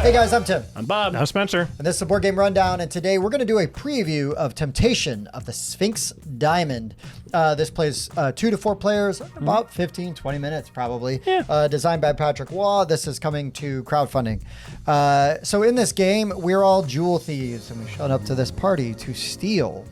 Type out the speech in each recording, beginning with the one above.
Hey guys, I'm Tim. I'm Bob. I'm Spencer. And this is the Board Game Rundown, and today we're going to do a preview of Temptation of the Sphinx Diamond. This plays 2 to 4 players, about 15, 20 minutes probably. Yeah. Designed by Patrick Waugh. This is coming to crowdfunding. So in this game, we're all jewel thieves, and we showed up to this party to steal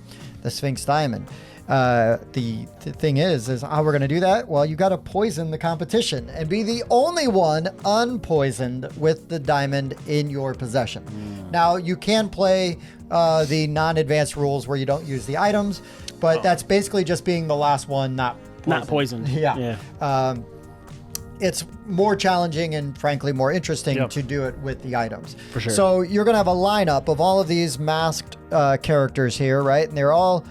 the Sphinx Diamond. The thing is how we're going to do that? Well, you got to poison the competition and be the only one unpoisoned with the diamond in your possession. Now, you can play the non-advanced rules where you don't use the items, but that's basically just being the last one not poisoned. Yeah. It's more challenging and frankly more interesting to do it with the items. For sure. So you're going to have a lineup of all of these masked characters here, right? And they're all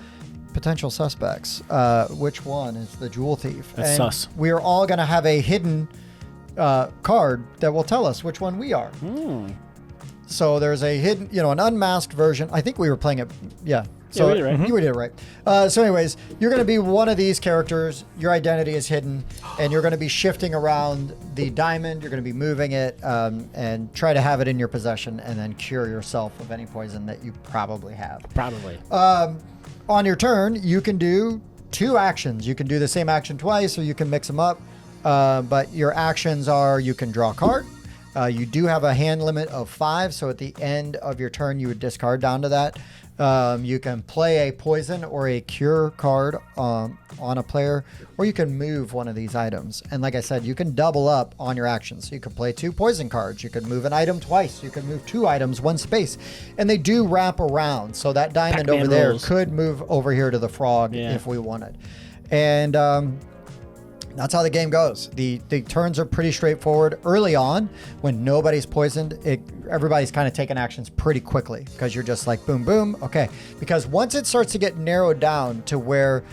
potential suspects. Which one is the jewel thief? That's sus. We're all going to have a hidden card that will tell us which one we are. So there's a hidden, an unmasked version. I think we were playing it. Yeah. So we did it right. You did it right. So anyways, you're going to be one of these characters. Your identity is hidden, and you're going to be shifting around the diamond. You're going to be moving it and try to have it in your possession and then cure yourself of any poison that you probably have. Probably. On your turn, you can do 2 actions. You can do the same action twice, or you can mix them up. But your actions are you can draw a card. You do have a hand limit of 5, so at the end of your turn, you would discard down to that. You can play a poison or a cure card on a player, or you can move one of these items. And like I said, you can double up on your actions. So you can play 2 poison cards. You can move an item twice. You can move 2 items, 1 space. And they do wrap around. So that diamond Pac-Man over there rules. could move over here to the frog if we wanted. And that's how the game goes. The turns are pretty straightforward. Early on, when nobody's poisoned, everybody's kind of taking actions pretty quickly because you're just like, boom, boom, okay. Because once it starts to get narrowed down to where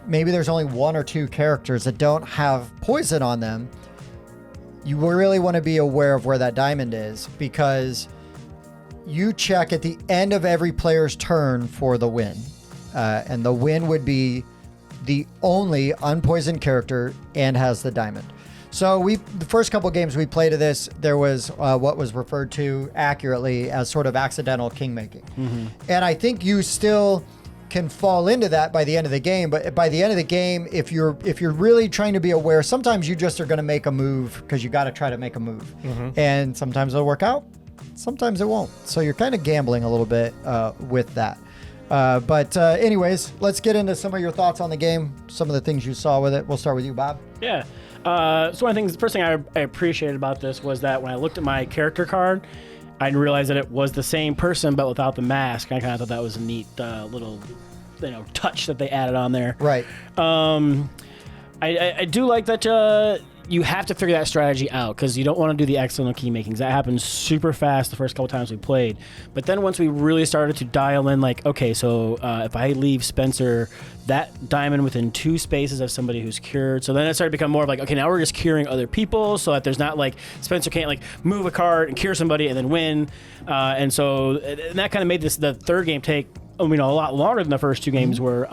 maybe there's only 1 or 2 characters that don't have poison on them, you really want to be aware of where that diamond is, because you check at the end of every player's turn for the win. And the win would be the only unpoisoned character and has the diamond. So the first couple games we played of this, there was what was referred to accurately as sort of accidental kingmaking. And I think you still can fall into that by the end of the game. But by the end of the game, if you're really trying to be aware, sometimes you just are going to make a move because you got to try to make a move. And sometimes it'll work out, sometimes it won't. So you're kind of gambling a little bit with that. But anyways, let's get into some of your thoughts on the game, some of the things you saw with it. We'll start with you, Bob. Yeah. So one of the things, the first thing I appreciated about this was that when I looked at my character card, I realized that it was the same person but without the mask. I kind of thought that was a neat little, touch that they added on there. Right. I do like that you have to figure that strategy out because you don't want to do the accidental key makings. That happens super fast the first couple times we played. But then once we really started to dial in, like, okay, so if I leave Spencer that diamond within 2 spaces of somebody who's cured, so then it started to become more of like, okay, now we're just curing other people so that there's not like Spencer can't like move a card and cure somebody and then win. And that kind of made the third game take a lot longer than the first 2 games were.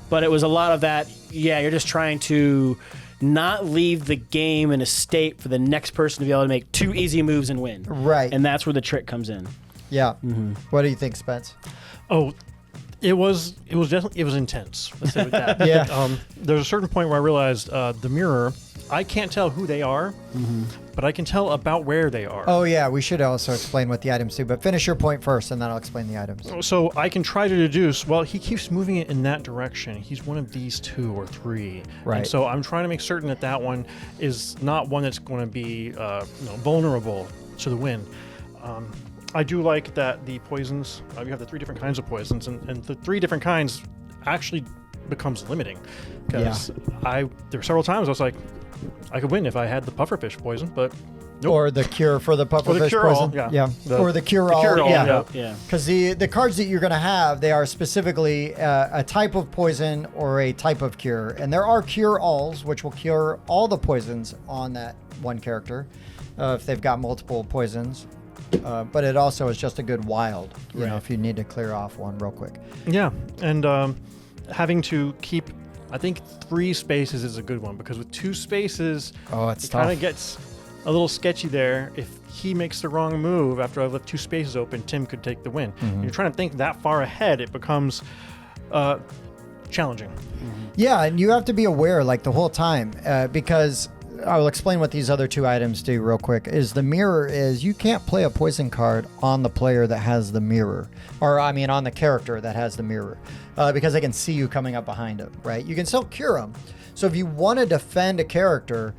But it was a lot of that. Yeah, you're just trying to not leave the game in a state for the next person to be able to make 2 easy moves and win. Right. And that's where the trick comes in. Yeah. What do you think, Spence? Oh, it was intense. Let's say with that. Yeah. There's a certain point where I realized the mirror, I can't tell who they are, but I can tell about where they are. Oh, yeah. We should also explain what the items do, but finish your point first, and then I'll explain the items. So I can try to deduce, well, he keeps moving it in that direction. He's one of these 2 or 3. Right. And so I'm trying to make certain that one is not one that's going to be vulnerable to the win. I do like that the poisons, you have the 3 different kinds of poisons, and the 3 different kinds actually becomes limiting. Because there were several times I was like, I could win if I had the pufferfish poison, but nope. Or the cure for the pufferfish poison. Or the cure-all. Yeah. Because the cards that you're going to have, they are specifically a type of poison or a type of cure. And there are cure-alls, which will cure all the poisons on that one character if they've got multiple poisons. But it also is just a good wild, if you need to clear off one real quick. Yeah, and having to keep, I think 3 spaces is a good one, because with 2 spaces, it's it kind tough. of gets a little sketchy there. If he makes the wrong move after I left 2 spaces open, Tim could take the win. Mm-hmm. You're trying to think that far ahead, it becomes challenging. Yeah, and you have to be aware like the whole time because I will explain what these other 2 items do real quick. Is the mirror is you can't play a poison card on the player that has the mirror, or I mean on the character that has the mirror, because they can see you coming up behind them, right? You can still cure them. So if you want to defend a character,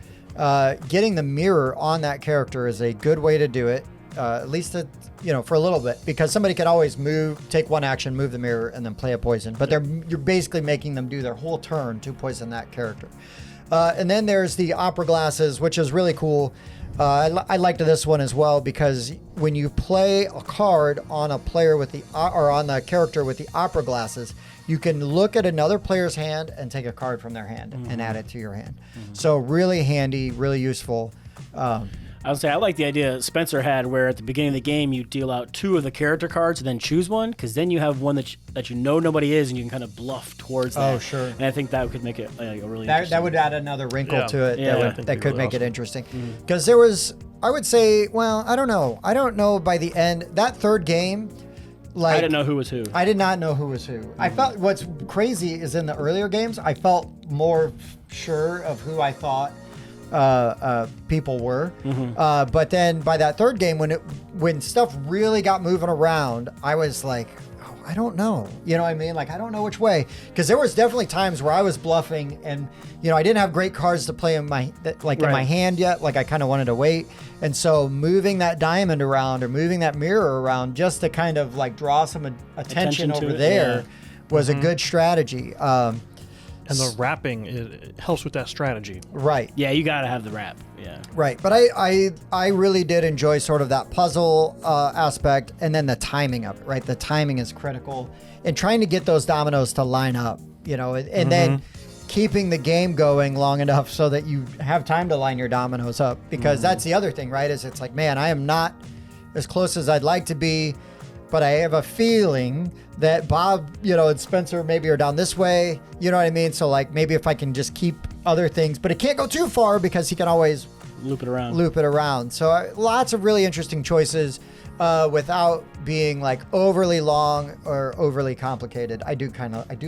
getting the mirror on that character is a good way to do it, at least for a little bit, because somebody can always take one action, move the mirror, and then play a poison. But you're basically making them do their whole turn to poison that character. And then there's the opera glasses, which is really cool. I liked this one as well because when you play a card on a player with on the character with the opera glasses, you can look at another player's hand and take a card from their hand and add it to your hand. So really handy, really useful. I would say I like the idea Spencer had, where at the beginning of the game you deal out 2 of the character cards and then choose one, because then you have one that you know nobody is, and you can kind of bluff towards that. Oh, sure. And I think that could make it a really that would add another wrinkle to it that could make it interesting. Because there was, I would say, well, I don't know by the end, that 3rd game, like, I didn't know who was who. I did not know who was who. I felt what's crazy is in the earlier games, I felt more sure of who I thought people were, but then by that 3rd game, when stuff really got moving around, I was like, oh, I don't know, you know what I mean? Like, I don't know which way, because there was definitely times where I was bluffing, and I didn't have great cards to play in my in my hand yet. Like, I kind of wanted to wait, and so moving that diamond around or moving that mirror around just to kind of like draw some attention over there was a good strategy. And the wrapping it helps with that strategy. Right. Yeah, you got to have the wrap. Yeah. Right. But I really did enjoy sort of that puzzle aspect, and then the timing of it, right? The timing is critical, and trying to get those dominoes to line up, and then keeping the game going long enough so that you have time to line your dominoes up, because that's the other thing, right? Is it's like, man, I am not as close as I'd like to be, but I have a feeling that Bob, and Spencer maybe are down this way. You know what I mean? So like maybe if I can just keep other things, but it can't go too far because he can always loop it around. So lots of really interesting choices without being like overly long or overly complicated. I do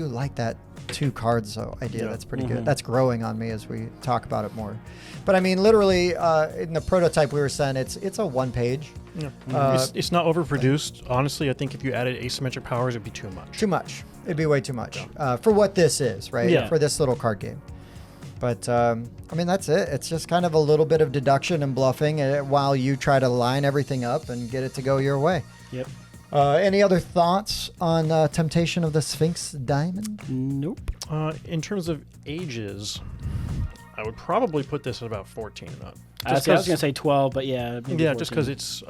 like that 2 cards though idea. That's pretty good. That's growing on me as we talk about it more. But I mean, literally in the prototype we were sent, it's a 1-page. Yeah. It's not overproduced. Honestly, I think if you added asymmetric powers, it'd be too much. Too much. It'd be way too much for what this is, right? Yeah. For this little card game. But I mean, that's it. It's just kind of a little bit of deduction and bluffing while you try to line everything up and get it to go your way. Yep. Any other thoughts on Temptation of the Sphinx Diamond? Nope. In terms of ages, I would probably put this at about 14 and up. I was going to say 12, but yeah. Yeah, 14. Just because it's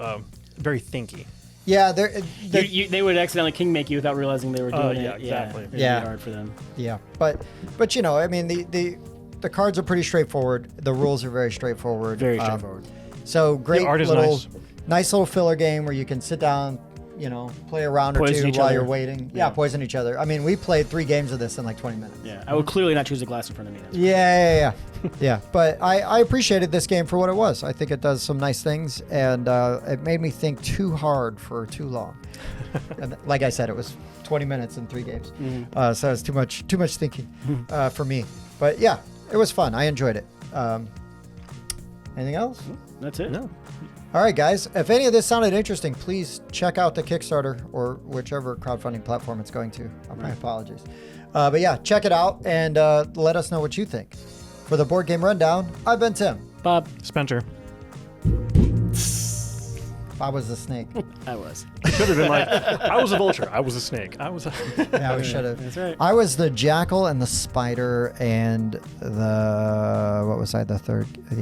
very thinky. Yeah, they would accidentally king make you without realizing they were doing it. Yeah, exactly. It'd be hard for them. Yeah, but I mean, the cards are pretty straightforward. The rules are very straightforward. Very straightforward. So great, the art is nice little filler game where you can sit down, play a round or 2 while you're waiting. Yeah, poison each other. I mean, we played 3 games of this in like 20 minutes. Yeah, I would clearly not choose a glass in front of me. Yeah. Yeah, but I appreciated this game for what it was. I think it does some nice things, and it made me think too hard for too long. And like I said, it was 20 minutes in 3 games, so it was too much thinking for me. But yeah, it was fun. I enjoyed it. Anything else? That's it. No. All right, guys. If any of this sounded interesting, please check out the Kickstarter or whichever crowdfunding platform it's going to. My apologies. But yeah, check it out and let us know what you think. For the Board Game Rundown, I've been Tim. Bob. Spencer. I was the snake. I was. It could have been like, I was a vulture. I was a snake. I was a... Yeah, we should have. That's right. I was the jackal and the spider and the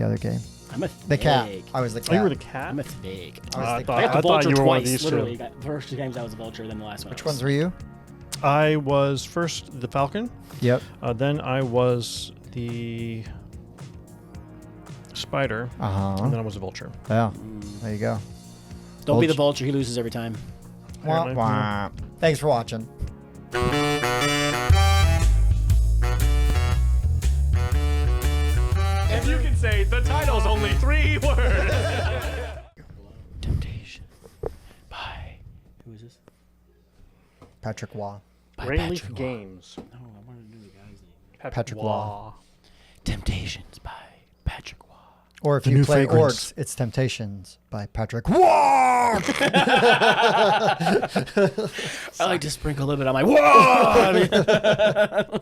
other game? I'm a The cat. snake. I was the cat. Oh, you were the cat? I'm a snake. I I got the thought vulture you were twice. one of these Literally, two. the first 2 games I was a vulture, then the last one. Which ones were you? I was first the falcon. Yep. Then I was the spider. And then I was a vulture. Yeah. There you go. Don't be the vulture. He loses every time. Wah, Apparently. wah. Thanks for watching. And you can say the title's only 3 words. Patrick Waugh. By Rainleaf Patrick Waugh. Games. No, I wanted to know the guy's name. Patrick Waugh. Temptations by Patrick Waugh. Or if The you new play fragrance. Orcs, it's Temptations by Patrick Waugh. I like to sprinkle a little bit on my whoa.